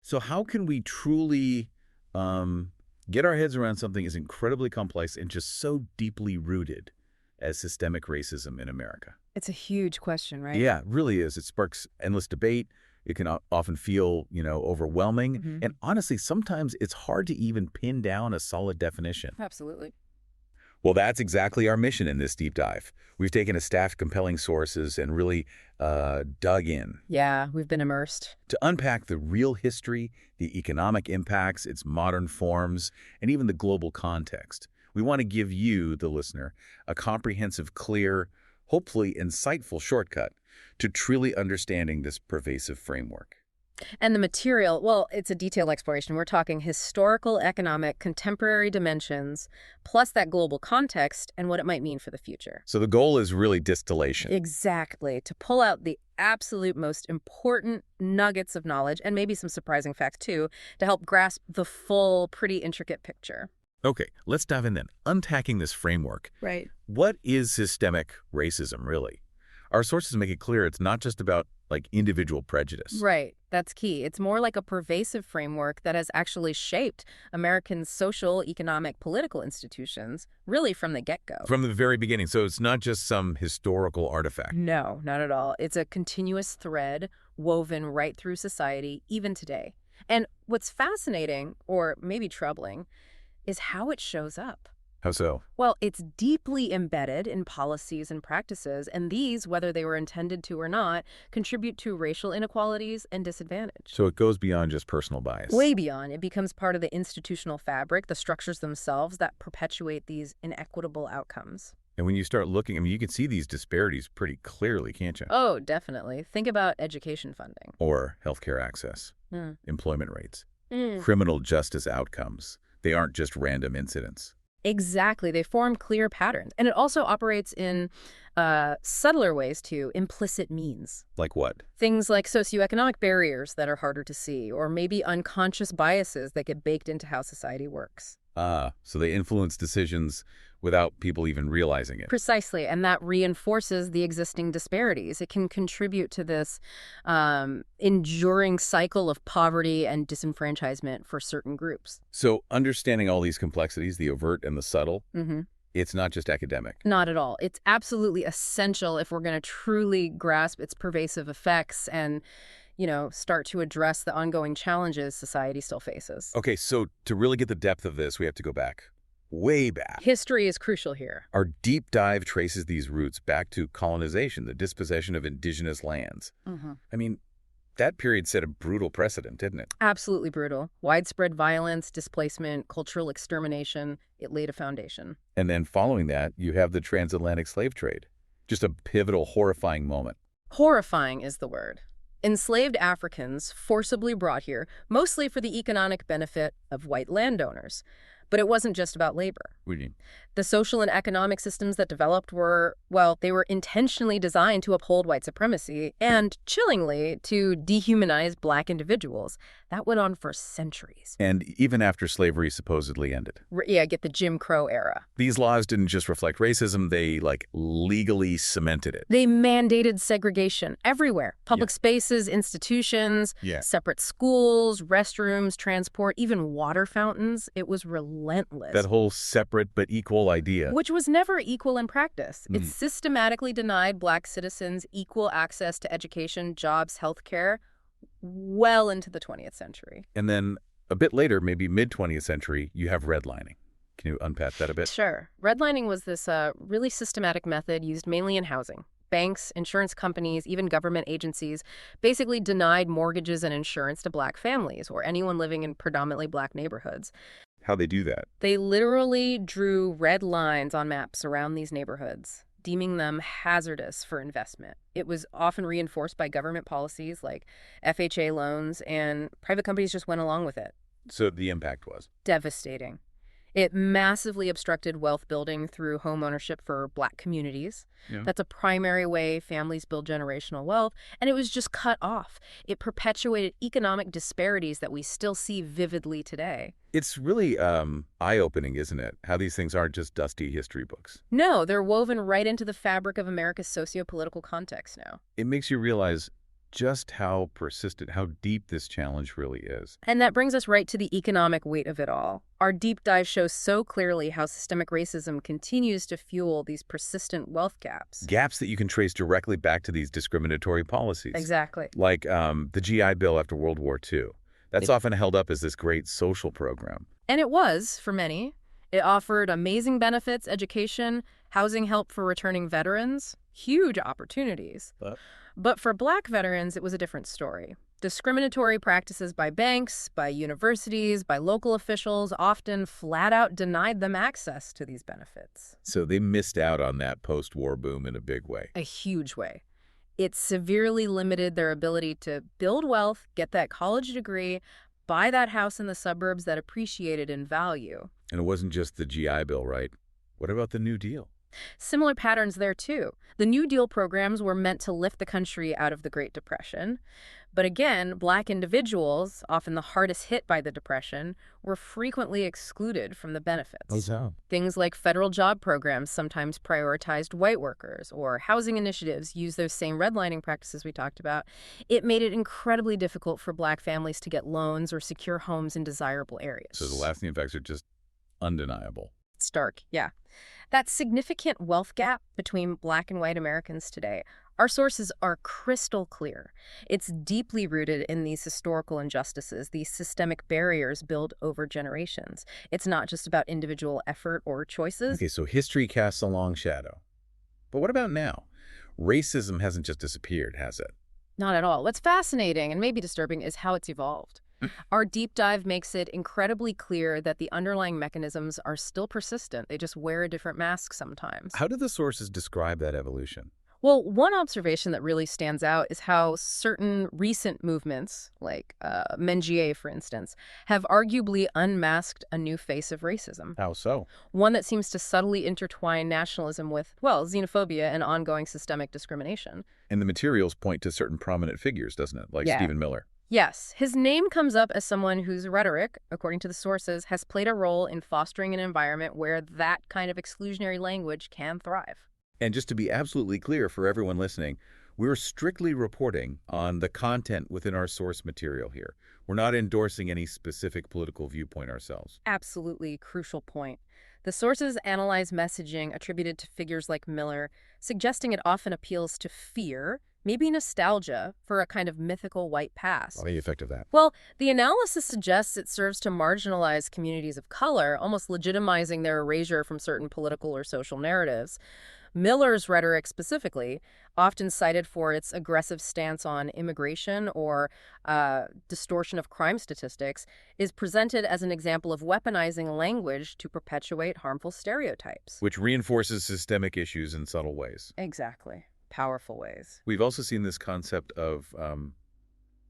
So how can we truly get our heads around something as incredibly complex and just so deeply rooted as systemic racism in America? It's a huge question, right? Yeah, it really is. It sparks endless debate. It can often feel, overwhelming. And honestly, sometimes it's hard to even pin down a solid definition. Absolutely. Well, that's exactly our mission in this deep dive. We've taken a stack of compelling sources and really dug in Yeah, we've been immersed. to unpack the real history, the economic impacts, its modern forms, and even the global context. We want to give you, the listener, a comprehensive, clear, hopefully insightful shortcut to truly understanding this pervasive framework. And the material, well, it's a detailed exploration. We're talking historical, economic, contemporary dimensions, plus that global context and what it might mean for the future. So the goal is really distillation. Exactly. To pull out the absolute most important nuggets of knowledge, and maybe some surprising facts too, to help grasp the full, pretty intricate picture. Okay, let's dive in then. Unpacking this framework. Right. What is systemic racism, really? Our sources make it clear it's not just about, individual prejudice. Right. That's key. It's more like a pervasive framework that has actually shaped American social, economic, political institutions, really from the get-go. From the very beginning. So it's not just some historical artifact. No, not at all. It's a continuous thread woven right through society, even today. And what's fascinating, or maybe troubling, is how it shows up. How so? Well, it's deeply embedded in policies and practices, and these, whether they were intended to or not, contribute to racial inequalities and disadvantage. So it goes beyond just personal bias. Way beyond. It becomes part of the institutional fabric, the structures themselves that perpetuate these inequitable outcomes. And when you start looking, you can see these disparities pretty clearly, can't you? Oh, definitely. Think about education funding. Or healthcare access, Mm. employment rates, Mm. criminal justice outcomes. They aren't just random incidents. Exactly. They form clear patterns. And it also operates in subtler ways, too, implicit means. Like what? Things like socioeconomic barriers that are harder to see, or maybe unconscious biases that get baked into how society works. So they influence decisions without people even realizing it. Precisely, and that reinforces the existing disparities. It can contribute to this enduring cycle of poverty and disenfranchisement for certain groups. So understanding all these complexities, the overt and the subtle, it's not just academic. Not at all. It's absolutely essential if we're going to truly grasp its pervasive effects and, start to address the ongoing challenges society still faces. Okay, so to really get the depth of this, we have to go back. Way back. History is crucial here. Our deep dive traces these roots back to colonization, the dispossession of indigenous lands. That period set a brutal precedent, didn't it? Absolutely brutal. Widespread violence, displacement, cultural extermination. It laid a foundation. And then following that, you have the transatlantic slave trade. Just a pivotal, horrifying moment. Horrifying is the word. Enslaved Africans forcibly brought here, mostly for the economic benefit of white landowners. But it wasn't just about labor. What do you mean? The social and economic systems that developed they were intentionally designed to uphold white supremacy and, chillingly, to dehumanize Black individuals. That went on for centuries. And even after slavery supposedly ended. Get the Jim Crow era. These laws didn't just reflect racism, they, legally cemented it. They mandated segregation everywhere. Public spaces, institutions, separate schools, restrooms, transport, even water fountains. It was relentless. That whole separate but equal idea. Which was never equal in practice. It systematically denied Black citizens equal access to education, jobs, healthcare, well into the 20th century. And then a bit later, maybe mid-20th century, you have redlining. Can you unpack that a bit? Sure. Redlining was this really systematic method used mainly in housing. Banks, insurance companies, even government agencies basically denied mortgages and insurance to Black families or anyone living in predominantly Black neighborhoods. How'd they do that? They literally drew red lines on maps around these neighborhoods, deeming them hazardous for investment. It was often reinforced by government policies like FHA loans, and private companies just went along with it. So the impact was? Devastating. It massively obstructed wealth building through home ownership for Black communities. Yeah. That's a primary way families build generational wealth, and it was just cut off. It perpetuated economic disparities that we still see vividly today. It's really eye-opening, isn't it? How these things aren't just dusty history books. No, they're woven right into the fabric of America's socio-political context now. It makes you realize just how persistent, how deep this challenge really is. And that brings us right to the economic weight of it all. Our deep dive shows so clearly how systemic racism continues to fuel these persistent wealth gaps. Gaps that you can trace directly back to these discriminatory policies. Exactly. Like the GI Bill after World War II. That's often held up as this great social program. And it was, for many. It offered amazing benefits, education, housing help for returning veterans, huge opportunities. But for Black veterans, it was a different story. Discriminatory practices by banks, by universities, by local officials often flat out denied them access to these benefits. So they missed out on that post-war boom in a big way. A huge way. It severely limited their ability to build wealth, get that college degree, buy that house in the suburbs that appreciated in value. And it wasn't just the GI Bill, right? What about the New Deal? Similar patterns there, too. The New Deal programs were meant to lift the country out of the Great Depression. But again, Black individuals, often the hardest hit by the Depression, were frequently excluded from the benefits. Oh, so? Things like federal job programs sometimes prioritized white workers, or housing initiatives used those same redlining practices we talked about. It made it incredibly difficult for Black families to get loans or secure homes in desirable areas. So the lasting effects are just undeniable. Stark, yeah. That significant wealth gap between Black and white Americans today, our sources are crystal clear. It's deeply rooted in these historical injustices, these systemic barriers built over generations. It's not just about individual effort or choices. Okay, so history casts a long shadow. But what about now? Racism hasn't just disappeared, has it? Not at all. What's fascinating and maybe disturbing is how it's evolved. Our deep dive makes it incredibly clear that the underlying mechanisms are still persistent. They just wear a different mask sometimes. How do the sources describe that evolution? Well, one observation that really stands out is how certain recent movements, like Mengier, for instance, have arguably unmasked a new face of racism. How so? One that seems to subtly intertwine nationalism with, well, xenophobia and ongoing systemic discrimination. And the materials point to certain prominent figures, doesn't it? Like Stephen Miller. Yes, his name comes up as someone whose rhetoric, according to the sources, has played a role in fostering an environment where that kind of exclusionary language can thrive. And just to be absolutely clear for everyone listening, we're strictly reporting on the content within our source material here. We're not endorsing any specific political viewpoint ourselves. Absolutely crucial point. The sources analyze messaging attributed to figures like Miller, suggesting it often appeals to fear, maybe nostalgia, for a kind of mythical white past. What are the effect of that? Well, the analysis suggests it serves to marginalize communities of color, almost legitimizing their erasure from certain political or social narratives. Miller's rhetoric specifically, often cited for its aggressive stance on immigration or distortion of crime statistics, is presented as an example of weaponizing language to perpetuate harmful stereotypes. Which reinforces systemic issues in subtle ways. Exactly. Powerful ways. We've also seen this concept of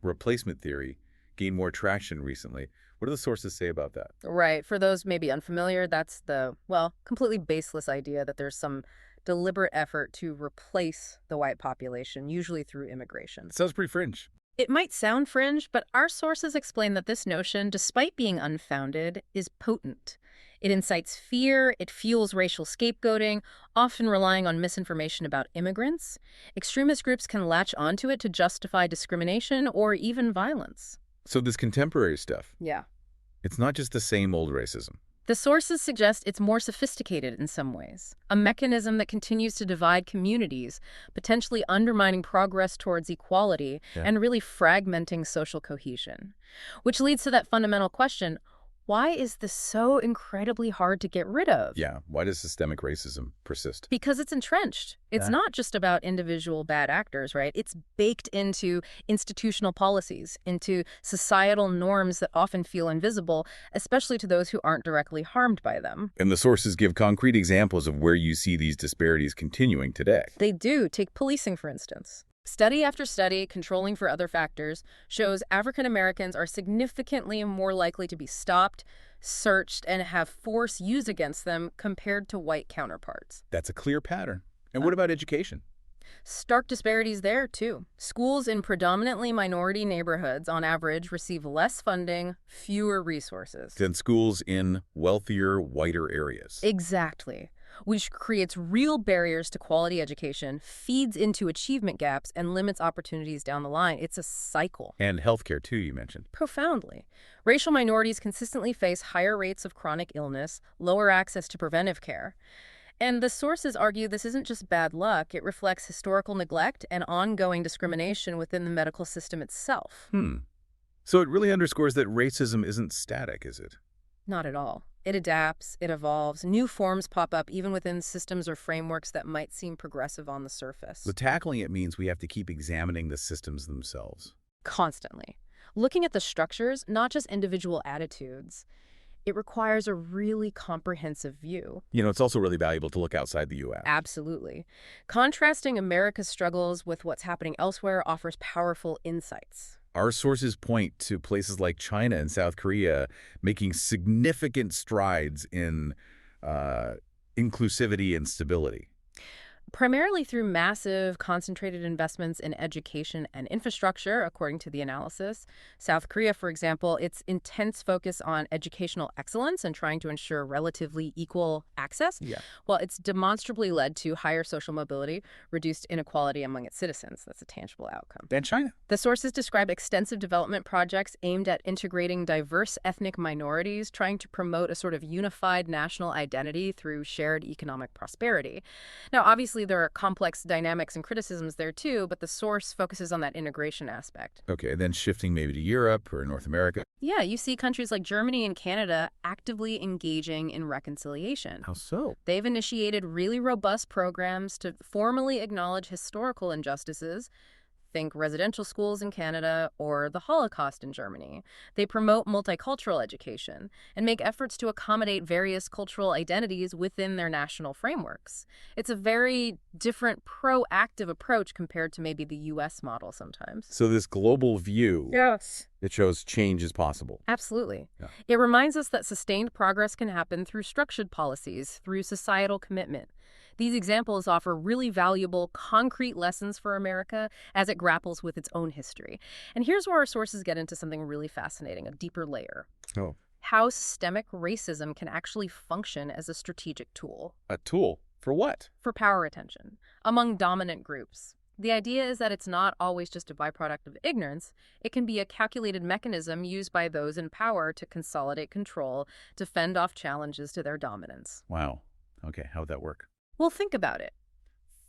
replacement theory gain more traction recently. What do the sources say about that? Right. For those maybe unfamiliar, that's the, well, completely baseless idea that there's some deliberate effort to replace the white population, usually through immigration. It sounds pretty fringe. It might sound fringe, but our sources explain that this notion, despite being unfounded, is potent. It incites fear, it fuels racial scapegoating, often relying on misinformation about immigrants. Extremist groups can latch onto it to justify discrimination or even violence. So this contemporary stuff, Yeah. it's not just the same old racism. The sources suggest it's more sophisticated in some ways, a mechanism that continues to divide communities, potentially undermining progress towards equality and really fragmenting social cohesion. Which leads to that fundamental question, why is this so incredibly hard to get rid of? Yeah, why does systemic racism persist? Because it's entrenched. It's not just about individual bad actors, right? It's baked into institutional policies, into societal norms that often feel invisible, especially to those who aren't directly harmed by them. And the sources give concrete examples of where you see these disparities continuing today. They do. Take policing, for instance. Study after study, controlling for other factors, shows African Americans are significantly more likely to be stopped, searched, and have force used against them compared to white counterparts. That's a clear pattern. And what about education? Stark disparities there, too. Schools in predominantly minority neighborhoods, on average, receive less funding, fewer resources. Than schools in wealthier, whiter areas. Exactly. which creates real barriers to quality education, feeds into achievement gaps, and limits opportunities down the line. It's a cycle. And healthcare, too, you mentioned. Profoundly. Racial minorities consistently face higher rates of chronic illness, lower access to preventive care. And the sources argue this isn't just bad luck, it reflects historical neglect and ongoing discrimination within the medical system itself. So it really underscores that racism isn't static, is it? Not at all. It adapts, it evolves, new forms pop up even within systems or frameworks that might seem progressive on the surface. So tackling it means we have to keep examining the systems themselves. Constantly. Looking at the structures, not just individual attitudes. It requires a really comprehensive view. It's also really valuable to look outside the U.S. Absolutely. Contrasting America's struggles with what's happening elsewhere offers powerful insights. Our sources point to places like China and South Korea making significant strides in inclusivity and stability. Primarily through massive, concentrated investments in education and infrastructure, according to the analysis. South Korea, for example, its intense focus on educational excellence and trying to ensure relatively equal access, well, it's demonstrably led to higher social mobility, reduced inequality among its citizens. That's a tangible outcome. Than China. The sources describe extensive development projects aimed at integrating diverse ethnic minorities, trying to promote a sort of unified national identity through shared economic prosperity. Now, obviously, there are complex dynamics and criticisms there too, but the source focuses on that integration aspect. Okay, then shifting maybe to Europe or North America. Yeah, you see countries like Germany and Canada actively engaging in reconciliation. How so? They've initiated really robust programs to formally acknowledge historical injustices. Think residential schools in Canada or the Holocaust in Germany. They promote multicultural education and make efforts to accommodate various cultural identities within their national frameworks. It's a very different proactive approach compared to maybe the U.S. model sometimes. So this global view, Yes. it shows change is possible. Absolutely. Yeah. It reminds us that sustained progress can happen through structured policies, through societal commitment. These examples offer really valuable, concrete lessons for America as it grapples with its own history. And here's where our sources get into something really fascinating, a deeper layer. Oh. How systemic racism can actually function as a strategic tool. A tool? For what? For power retention among dominant groups. The idea is that it's not always just a byproduct of ignorance. It can be a calculated mechanism used by those in power to consolidate control, to fend off challenges to their dominance. Wow. Okay, how would that work? Well, think about it.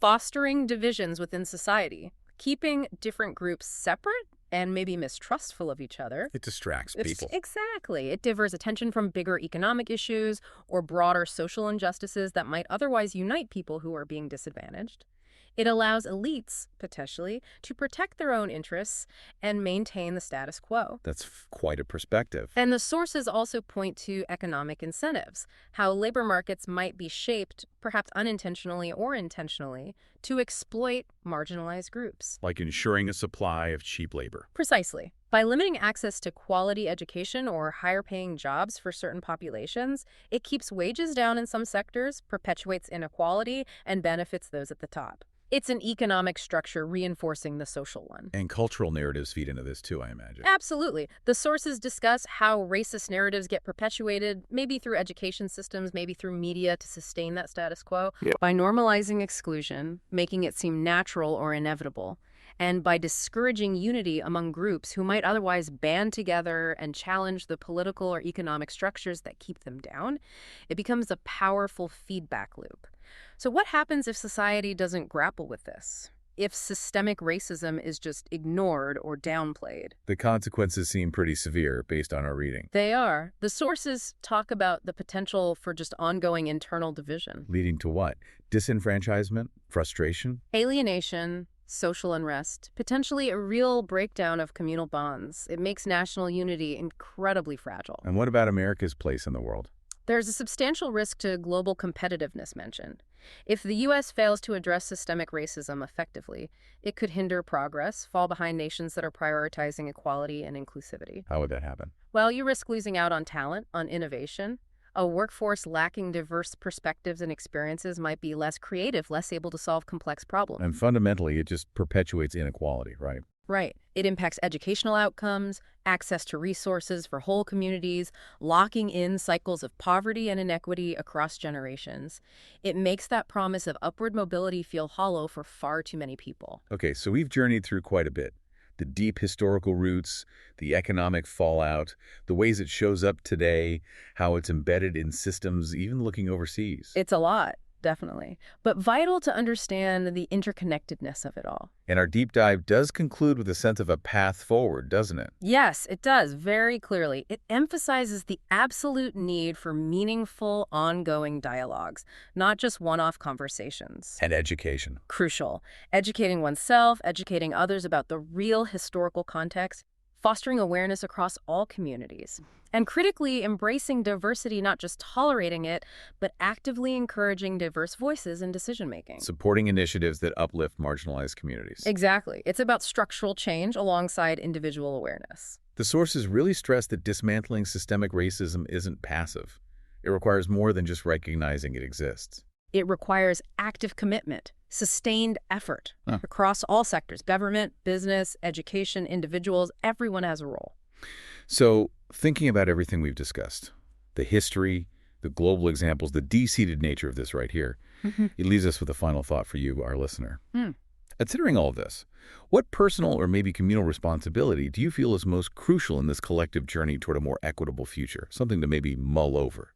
Fostering divisions within society, keeping different groups separate and maybe mistrustful of each other. It distracts people. Exactly. It divers attention from bigger economic issues or broader social injustices that might otherwise unite people who are being disadvantaged. It allows elites, potentially, to protect their own interests and maintain the status quo. That's quite a perspective. And the sources also point to economic incentives, how labor markets might be shaped, perhaps unintentionally or intentionally, to exploit marginalized groups. Like ensuring a supply of cheap labor. Precisely. By limiting access to quality education or higher-paying jobs for certain populations, it keeps wages down in some sectors, perpetuates inequality, and benefits those at the top. It's an economic structure reinforcing the social one. And cultural narratives feed into this too, I imagine. Absolutely. The sources discuss how racist narratives get perpetuated, maybe through education systems, maybe through media to sustain that status quo, by normalizing exclusion, making it seem natural or inevitable, and by discouraging unity among groups who might otherwise band together and challenge the political or economic structures that keep them down. It becomes a powerful feedback loop. So what happens if society doesn't grapple with this? If systemic racism is just ignored or downplayed? The consequences seem pretty severe based on our reading. They are. The sources talk about the potential for just ongoing internal division. Leading to what? Disenfranchisement? Frustration? Alienation, social unrest, potentially a real breakdown of communal bonds. It makes national unity incredibly fragile. And what about America's place in the world? There's a substantial risk to global competitiveness mentioned. If the U.S. fails to address systemic racism effectively, it could hinder progress, fall behind nations that are prioritizing equality and inclusivity. How would that happen? Well, you risk losing out on talent, on innovation. A workforce lacking diverse perspectives and experiences might be less creative, less able to solve complex problems. And fundamentally, it just perpetuates inequality, right? Right. It impacts educational outcomes, access to resources for whole communities, locking in cycles of poverty and inequity across generations. It makes that promise of upward mobility feel hollow for far too many people. Okay, so we've journeyed through quite a bit. The deep historical roots, the economic fallout, the ways it shows up today, how it's embedded in systems, even looking overseas. It's a lot, definitely, but vital to understand the interconnectedness of it all. And our deep dive does conclude with a sense of a path forward, doesn't it? Yes, it does, very clearly. It emphasizes the absolute need for meaningful, ongoing dialogues, not just one-off conversations. And education. Crucial. Educating oneself, educating others about the real historical context, fostering awareness across all communities, and critically embracing diversity, not just tolerating it, but actively encouraging diverse voices in decision-making. Supporting initiatives that uplift marginalized communities. Exactly. It's about structural change alongside individual awareness. The sources really stress that dismantling systemic racism isn't passive. It requires more than just recognizing it exists. It requires active commitment, sustained effort across all sectors, government, business, education, individuals, everyone has a role. So, thinking about everything we've discussed, the history, the global examples, the deep-seated nature of this right here, it leaves us with a final thought for you, our listener. Considering all of this, what personal or maybe communal responsibility do you feel is most crucial in this collective journey toward a more equitable future? Something to maybe mull over.